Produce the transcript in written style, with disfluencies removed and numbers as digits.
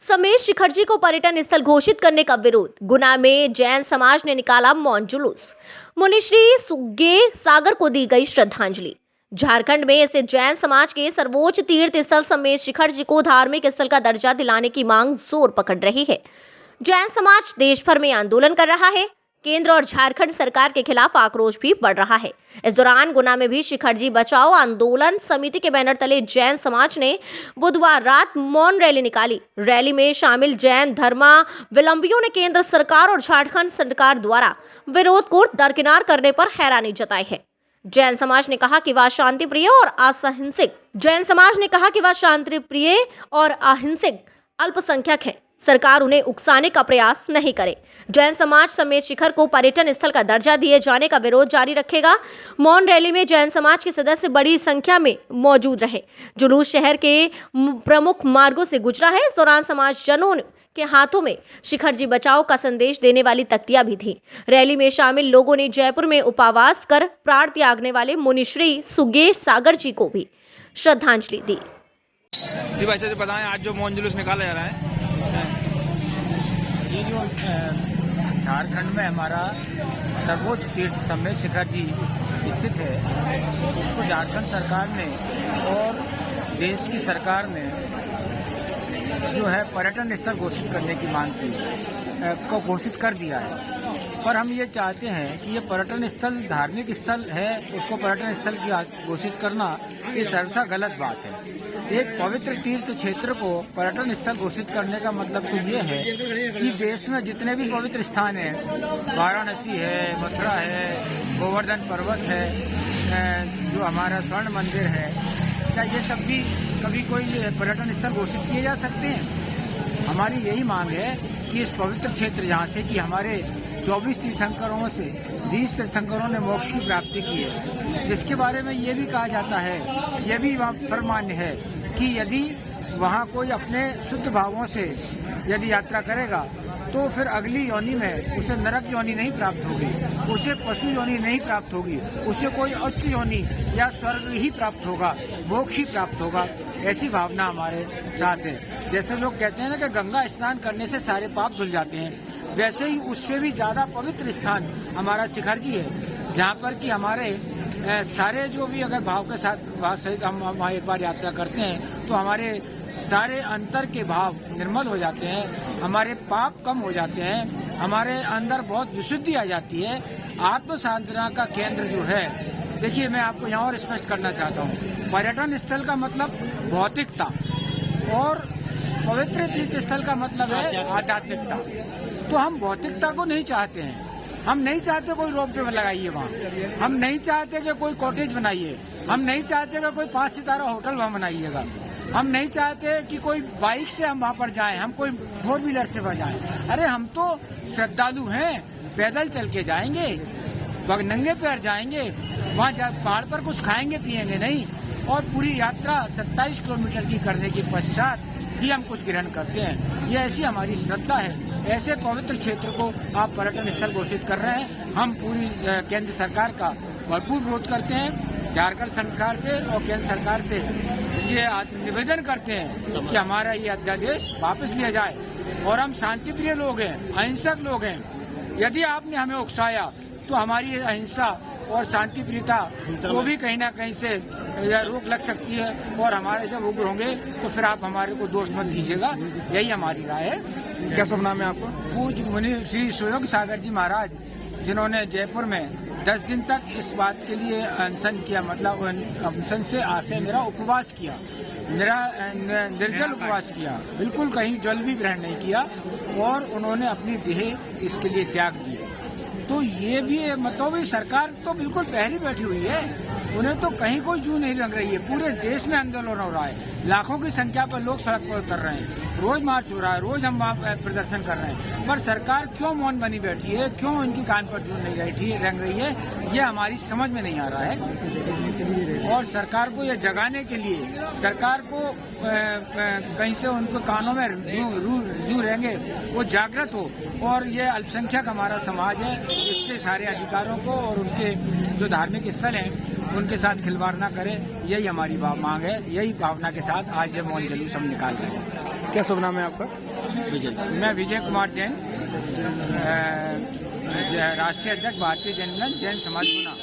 समेश शिखरजी को पर्यटन स्थल घोषित करने का विरोध। गुना में जैन समाज ने निकाला मौन जुलूस। मुनिश्री सुगे सागर को दी गई श्रद्धांजलि। झारखंड में स्थित जैन समाज के सर्वोच्च तीर्थ स्थल समेश शिखरजी को धार्मिक स्थल का दर्जा दिलाने की मांग जोर पकड़ रही है। जैन समाज देश भर में आंदोलन कर रहा है। केंद्र और झारखंड सरकार के खिलाफ आक्रोश भी बढ़ रहा है। इस दौरान गुना में भी शिखरजी बचाओ आंदोलन समिति के बैनर तले जैन समाज ने बुधवार रात मौन रैली निकाली। रैली में शामिल जैन धर्मावलंबियों ने केंद्र सरकार और झारखंड सरकार द्वारा विरोध को दरकिनार करने पर हैरानी जताई है। जैन समाज ने कहा कि वह शांति प्रिय और अहिंसक अल्पसंख्यक है। सरकार उन्हें उकसाने का प्रयास नहीं करे। जैन समाज समेश शिखर को पर्यटन स्थल का दर्जा दिए जाने का विरोध जारी रखेगा। मौन रैली में जैन समाज के सदस्य बड़ी संख्या में मौजूद रहे। जुलूस शहर के प्रमुख मार्गों से गुजरा है। इस दौरान समाजजनों के हाथों में शिखरजी बचाओ का संदेश देने वाली तख्तियां भी थी। रैली में शामिल लोगों ने जयपुर में उपवास कर प्राण त्यागने वाले मुनिश्री सुगे सागर जी को भी श्रद्धांजलि दी। जी भाई साहब बताएं, आज जो मौन जुलूस निकाला जा रहा है, ये जो झारखंड में हमारा सर्वोच्च तीर्थ समेश शिखर जी स्थित है, उसको झारखंड सरकार ने और देश की सरकार ने जो है पर्यटन स्थल घोषित करने की मांग की को घोषित कर दिया है। पर हम ये चाहते हैं कि ये पर्यटन स्थल धार्मिक स्थल है, उसको पर्यटन स्थल की घोषित करना ये सर्वथा गलत बात है। एक पवित्र तीर्थ क्षेत्र को पर्यटन स्थल घोषित करने का मतलब तो ये है कि देश में जितने भी पवित्र स्थान हैं, वाराणसी है, मथुरा है, गोवर्धन पर्वत है, जो हमारा स्वर्ण मंदिर है, क्या ये सब भी कभी कोई पर्यटन स्थल घोषित किए जा सकते हैं? हमारी यही मांग है कि इस पवित्र क्षेत्र जहाँ से कि हमारे 24 तीर्थंकरों से 20 तीर्थंकरों ने मोक्ष की प्राप्ति की है, जिसके बारे में ये भी कहा जाता है, ये भी सर्वमान्य है कि यदि वहाँ कोई अपने शुद्ध भावों से यदि यात्रा करेगा तो फिर अगली योनि में उसे नरक योनि नहीं प्राप्त होगी, उसे पशु योनि नहीं प्राप्त होगी, उसे कोई उच्च योनि या स्वर्ग ही प्राप्त होगा, मोक्ष ही प्राप्त होगा। ऐसी भावना हमारे साथ है। जैसे लोग कहते हैं ना कि गंगा स्नान करने से सारे पाप धुल जाते हैं, वैसे ही उससे भी ज्यादा पवित्र स्थान हमारा शिखर जी है, जहाँ पर कि हमारे सारे जो भी अगर भाव के साथ भाव सहित हम वहाँ एक बार यात्रा करते हैं तो हमारे सारे अंतर के भाव निर्मल हो जाते हैं, हमारे पाप कम हो जाते हैं, हमारे अंदर बहुत विशुद्धि आ जाती है। आत्म साधना का केंद्र जो है, देखिए मैं आपको यहाँ और स्पष्ट करना चाहता हूँ, पर्यटन स्थल का मतलब भौतिकता और पवित्र तीर्थ स्थल का मतलब है आध्यात्मिकता। तो हम भौतिकता को नहीं चाहते हैं, हम नहीं चाहते कोई रोप वे लगाइए वहाँ, हम नहीं चाहते कि कोई कॉटेज बनाइए, हम नहीं चाहते कि कोई 5 सितारा होटल वहाँ बनाइएगा, हम नहीं चाहते कि कोई बाइक से हम वहाँ पर जाएं, हम कोई 4 व्हीलर से वहाँ जाएं। अरे हम तो श्रद्धालु हैं, पैदल चल के जाएंगे, नंगे पैर जाएंगे, वहाँ पहाड़ पर कुछ खाएंगे पिएंगे नहीं, और पूरी यात्रा 27 किलोमीटर की करने के पश्चात ही हम कुछ ग्रहण करते हैं। ये ऐसी हमारी श्रद्धा है। ऐसे पवित्र क्षेत्र को आप पर्यटन स्थल घोषित कर रहे हैं। हम पूरी केंद्र सरकार का भरपूर विरोध करते हैं। झारखंड सरकार से और केंद्र सरकार से ये निवेदन करते हैं कि हमारा ये अध्यादेश वापस लिया जाए। और हम शांतिप्रिय लोग हैं, अहिंसक लोग हैं। यदि आपने हमें उकसाया तो हमारी अहिंसा और शांति प्रियता वो भी कहीं ना कहीं से रोक लग सकती है, और हमारे जब उग्र होंगे तो फिर आप हमारे को दोष मत दीजिएगा। यही हमारी राय है। क्या सब नाम है आपका? पूज्य मुनि श्री सुयोग सागर जी महाराज, जिन्होंने जयपुर में 10 दिन तक इस बात के लिए अनशन किया, मतलब अनशन से आशय मेरा उपवास किया, मेरा निर्जल उपवास किया, बिल्कुल कहीं जल भी ग्रहण नहीं किया, और उन्होंने अपनी देह इसके लिए त्याग दी। तो ये भी मतलब सरकार तो बिल्कुल पहली बैठी हुई है, उन्हें तो कहीं कोई जू नहीं लग रही है। पूरे देश में आंदोलन हो रहा है, लाखों की संख्या पर लोग सड़क पर उतर रहे हैं, रोज मार्च हो रहा है, रोज हम वहाँ प्रदर्शन कर रहे हैं, पर सरकार क्यों मौन बनी बैठी है, क्यों उनकी कान पर जू नहीं रंग रही है, ये हमारी समझ में नहीं आ रहा है। और सरकार को ये जगाने के लिए, सरकार को कहीं से उनको कानों में जू रहेंगे, वो जागृत हो, और ये अल्पसंख्यक हमारा समाज है, इसके सारे अधिकारों को और उनके जो धार्मिक स्थल हैं उनके साथ खिलवाड़ न करे। यही हमारी मांग है, यही भावना के साथ आज ये मौन जुलूस हम निकाल रहे हैं। क्या शुभ नाम है आपका? मैं विजय कुमार जैन, राष्ट्रीय अध्यक्ष भारतीय जैन समाज गुना।